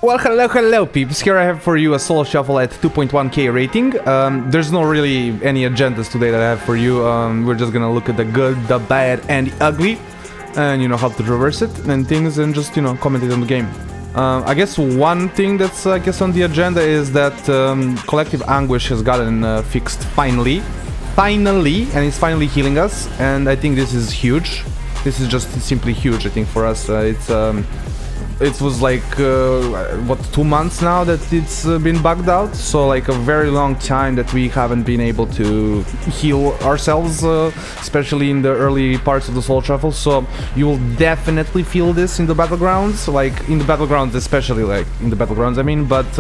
Well, hello peeps, here I have for you a solo shuffle at 2.1k rating. There's no really any agendas today that I have for you. We're just gonna look at the good, the bad and the ugly, and you know how to traverse it and things, and just, you know, comment it on the game. I guess one thing that's on the agenda is that Collective Anguish has gotten fixed finally, and it's finally healing us, and I think this is huge. This is just simply huge, I think, for us. It was like, what, 2 months now that it's been bugged out, so like a very long time that we haven't been able to heal ourselves, especially in the early parts of the soul shuffle. So you will definitely feel this in the battlegrounds, like in the battlegrounds, especially like in the battlegrounds, I mean, but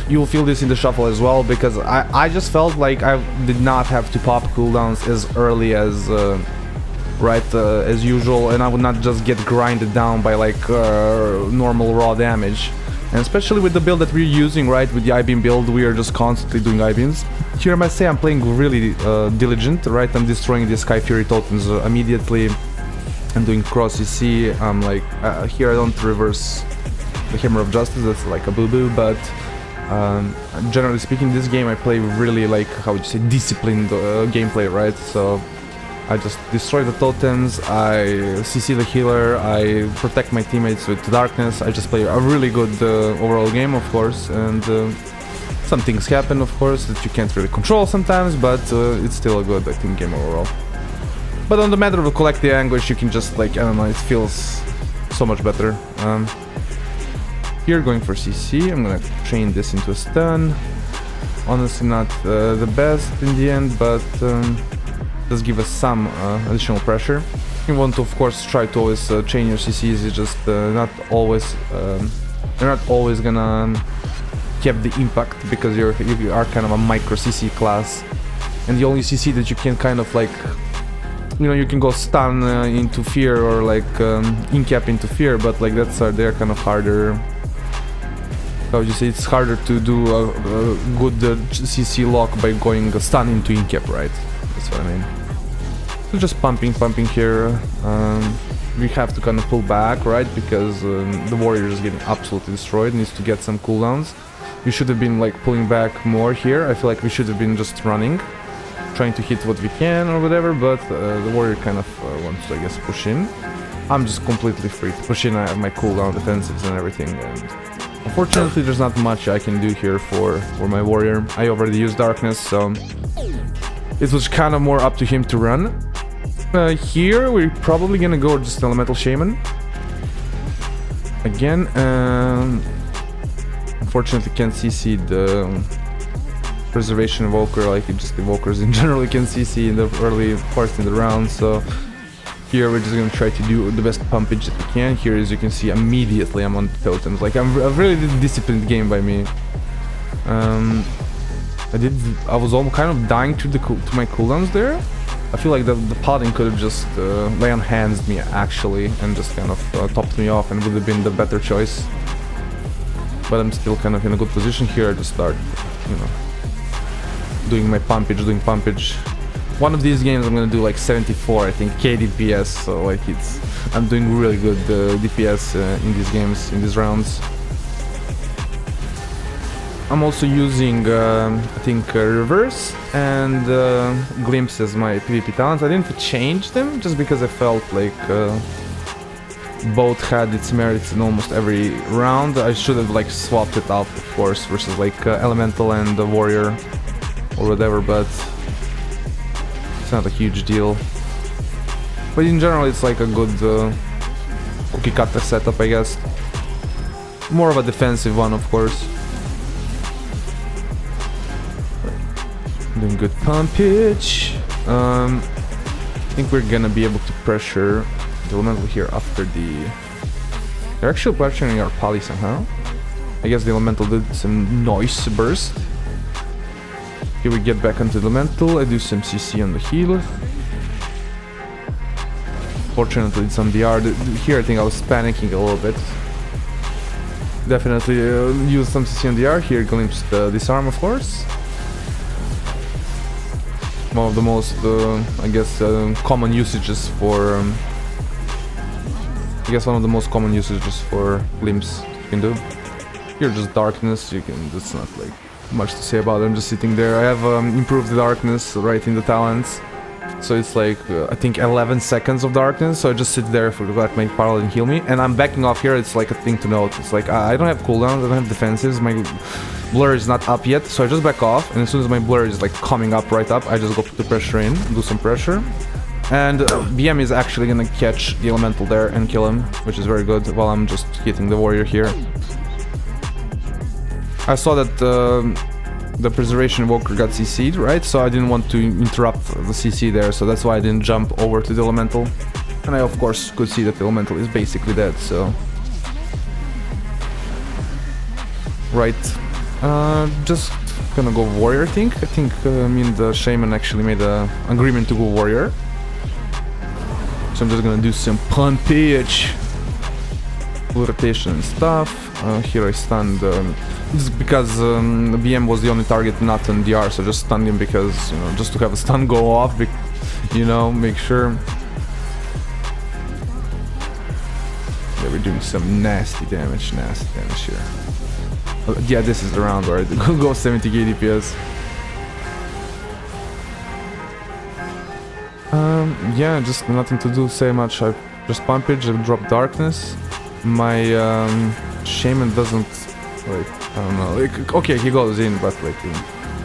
you will feel this in the shuffle as well, because I just felt like I did not have to pop cooldowns as early as as usual, and I would not just get grinded down by like normal raw damage. And especially with the build that we're using, right, with the I-beam build, we are just constantly doing I-beams. Here I must say I'm playing really diligent, right? I'm destroying the Sky Fury tokens immediately. I'm doing cross CC. I'm like, here I don't reverse the Hammer of Justice, that's like a boo-boo, but generally speaking, this game I play really like, how would you say, disciplined gameplay, right? So I just destroy the totems, I CC the healer, I protect my teammates with darkness. I just play a really good overall game, of course, and some things happen, of course, that you can't really control sometimes, but it's still a good, I think, game overall. But on the matter of Collective Anguish, you can just, like, I don't know, it feels so much better. Here, going for CC, I'm gonna chain this into a stun. Honestly, not the best in the end, but does give us some additional pressure. You want to, of course, try to always chain your CCs. It's just not always you're not always gonna have the impact, because you are kind of a micro CC class, and the only CC that you can kind of like, you know, you can go stun into fear, or like incap into fear, but like that's they're kind of harder. How would you say, it's harder to do a good CC lock by going stun into incap, right? That's what I mean. So just pumping here. We have to kind of pull back, right? Because the warrior is getting absolutely destroyed, needs to get some cooldowns. We should have been like pulling back more here. I feel like we should have been just running, trying to hit what we can or whatever, but the warrior kind of wants to, I guess, push in. I'm just completely free to push in. I have my cooldown defensives and everything, and unfortunately there's not much I can do here for my warrior. I already used darkness, so it was kind of more up to him to run. Here we're probably gonna go just Elemental Shaman again. Unfortunately can't CC the Preservation Evoker, like just Evokers in general can CC in the early parts in the round, so here we're just gonna try to do the best pumpage that we can. Here, as you can see, immediately I'm on the totems. Like, I'm a really disciplined game by me. I was almost kind of dying to my cooldowns there. I feel like the paladin could have just lay on hands me actually, and just kind of topped me off, and would have been the better choice. But I'm still kind of in a good position here. I just start, you know, doing my pumpage. One of these games I'm gonna do like 74, I think, K DPS, so like I'm doing really good DPS in these games, in these rounds. I'm also using, I think, Reverse and Glimpse as my PvP talents. I didn't change them just because I felt like both had its merits in almost every round. I should have like swapped it out, of course, versus like Elemental and the Warrior or whatever, but it's not a huge deal. But in general, it's like a good cookie cutter setup, I guess. More of a defensive one, of course. Doing good pumpage. I think we're gonna be able to pressure the Elemental here after the... They're actually pressuring our Poly somehow. I guess the Elemental did some noise burst. Here we get back onto the Elemental. I do some CC on the heal. Fortunately it's on DR. Here I think I was panicking a little bit. Definitely use some CC on DR. Here glimpse the disarm, of course. One of the most, I guess, common usages for guess one of the most common usages for glimpse you can do. Here just darkness, you can, that's not like much to say about it. I'm just sitting there. I have improved the darkness right in the talents. So it's like, I think 11 seconds of darkness, so I just sit there for let my paladin heal me. And I'm backing off here, it's like a thing to note. It's like, I don't have cooldowns, I don't have defensives, my blur is not up yet, so I just back off. And as soon as my blur is like coming up, right up, I just go put the pressure in, do some pressure. And BM is actually gonna catch the elemental there and kill him, which is very good, while I'm just hitting the warrior here. I saw that the Preservation Evoker got CC'd, right? So I didn't want to interrupt the CC there, so that's why I didn't jump over to the Elemental. And I of course could see that the Elemental is basically dead, so... Right. Just gonna go Warrior, I think. I think me and the Shaman actually made an agreement to go Warrior. So I'm just gonna do some pumpage. Rotation and stuff. Here I stunned... This is because BM was the only target not on DR, so just stunned him because, you know, just to have a stun go off, you know, make sure. Yeah, we're doing some nasty damage here. Yeah, this is the round where I go 70k DPS. Yeah, just nothing to do, say much. I just pumpage, I drop darkness. My Shaman doesn't, like, I don't know, like, okay, he goes in, but like,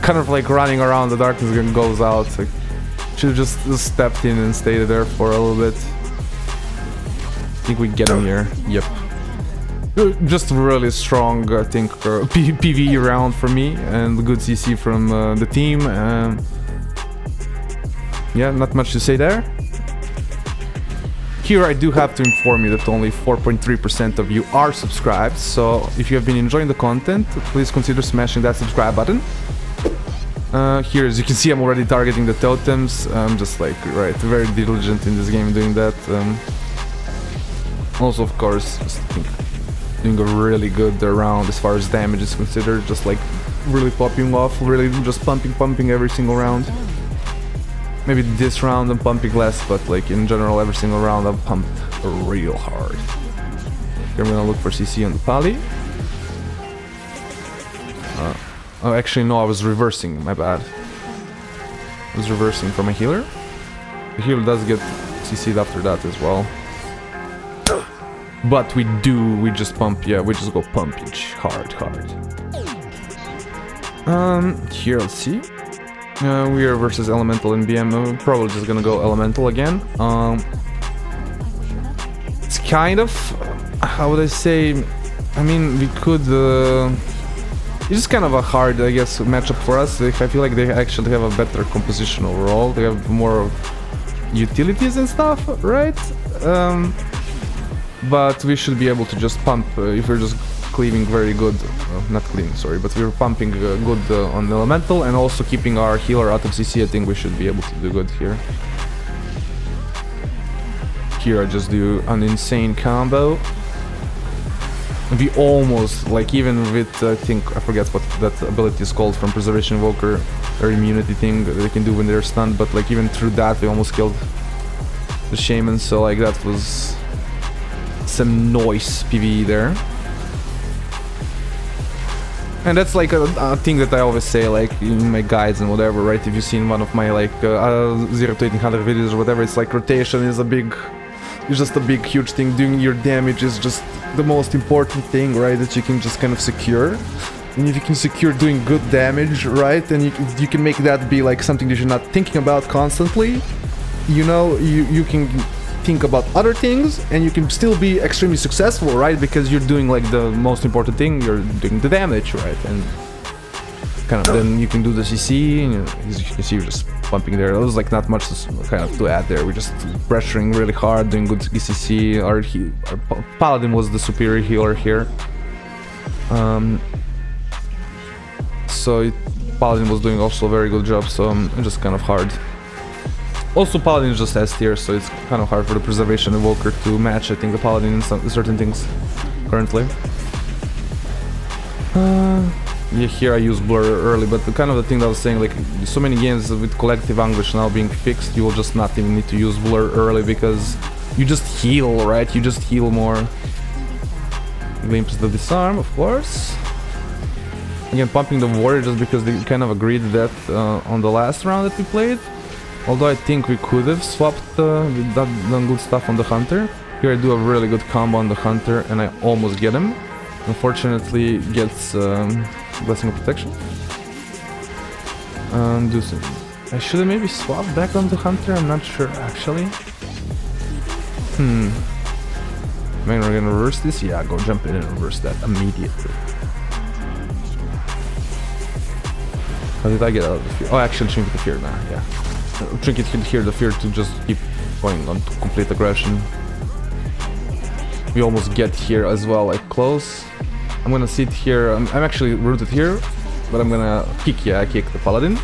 kind of like running around, the darkness gun goes out, like, should have just stepped in and stayed there for a little bit. I think we get him here, yep. Just really strong, I think, PvE round for me, and good CC from the team. Yeah, not much to say there. Here I do have to inform you that only 4.3% of you are subscribed, so if you have been enjoying the content, please consider smashing that subscribe button. Here, as you can see, I'm already targeting the totems. I'm just like, right, very diligent in this game doing that. Also, of course, just doing a really good round as far as damage is considered, just like really popping off, really just pumping every single round. Maybe this round I'm pumping less, but like in general every single round I've pumped real hard. Here I'm gonna look for CC on the Pally. Oh, actually no, I was reversing, my bad. I was reversing for my healer. The healer does get CC'd after that as well. But we just pump, yeah, we just go pumpage hard. Here, let's see. We are versus Elemental and BM. I'm probably just gonna go Elemental again. It's kind of, how would I say? I mean, we could. It's just kind of a hard, I guess, matchup for us. I feel like they actually have a better composition overall. They have more utilities and stuff, right? But we should be able to just pump if we're just cleaving very good, not cleaving, sorry, but we're pumping good on the Elemental and also keeping our healer out of CC. I think we should be able to do good here. Here I just do an insane combo. We almost, like, even with, I think, I forget what that ability is called from Preservation Evoker, or immunity thing that they can do when they're stunned, but like even through that we almost killed the Shaman, so like that was some noise PvE there. And that's like a thing that I always say, like in my guides and whatever, right? If you've seen one of my like 0 to 1800 videos or whatever, it's like rotation is it's just a big huge thing. Doing your damage is just the most important thing, right? That you can just kind of secure. And if you can secure doing good damage, right? And you can make that be like something that you're not thinking about constantly. You know, you can think about other things and you can still be extremely successful, right? Because you're doing like the most important thing, you're doing the damage, right? And kind of then you can do the CC, and as you can see, we're just pumping there. There was like not much to add there. We're just pressuring really hard, doing good CC. Our Paladin was the superior healer here. So Paladin was doing also a very good job, so just kind of hard. Also, Paladin is just S tier, so it's kind of hard for the Preservation Evoker to match, I think, the Paladin in certain things currently. Yeah, here I use Blur early, but kind of the thing that I was saying, like, so many games with Collective Anguish now being fixed, you will just not even need to use Blur early, because you just heal, right? You just heal more. Glimpse the disarm, of course. Again, pumping the warrior just because they kind of agreed that on the last round that we played. Although I think we could have swapped done good stuff on the hunter. Here I do a really good combo on the hunter and I almost get him. Unfortunately, gets Blessing of Protection. Do some. I should have maybe swapped back on the hunter. I'm not sure actually. Man, we're gonna reverse this? Yeah, go jump in and reverse that immediately. How did I get out of the fear? Oh, actually, Trinket the fear now, yeah. Trinket here the fear to just keep going on to complete aggression. We almost get here as well, like close. I'm gonna sit here. I'm actually rooted here, but I'm gonna kick. Yeah, I kick the paladin.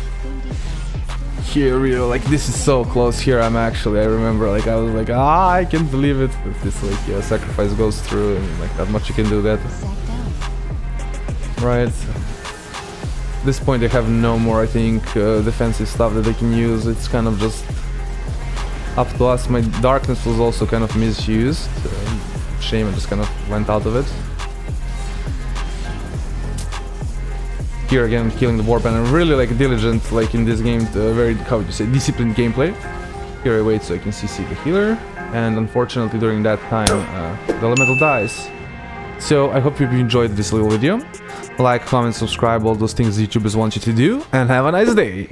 Here we are, like this is so close. Here I'm actually. I remember, like I was like, I can't believe it. But this like sacrifice goes through, and like not much you can do that. Right. At this point, they have no more, I think, defensive stuff that they can use. It's kind of just up to us. My darkness was also kind of misused. Shame, I just kind of went out of it. Here again, killing the warp, and I'm really like diligent, like in this game, very, how would you say, disciplined gameplay. Here I wait so I can CC the healer, and unfortunately during that time, the elemental dies. So I hope you enjoyed this little video. Like, comment, subscribe, all those things YouTubers want you to do, and have a nice day!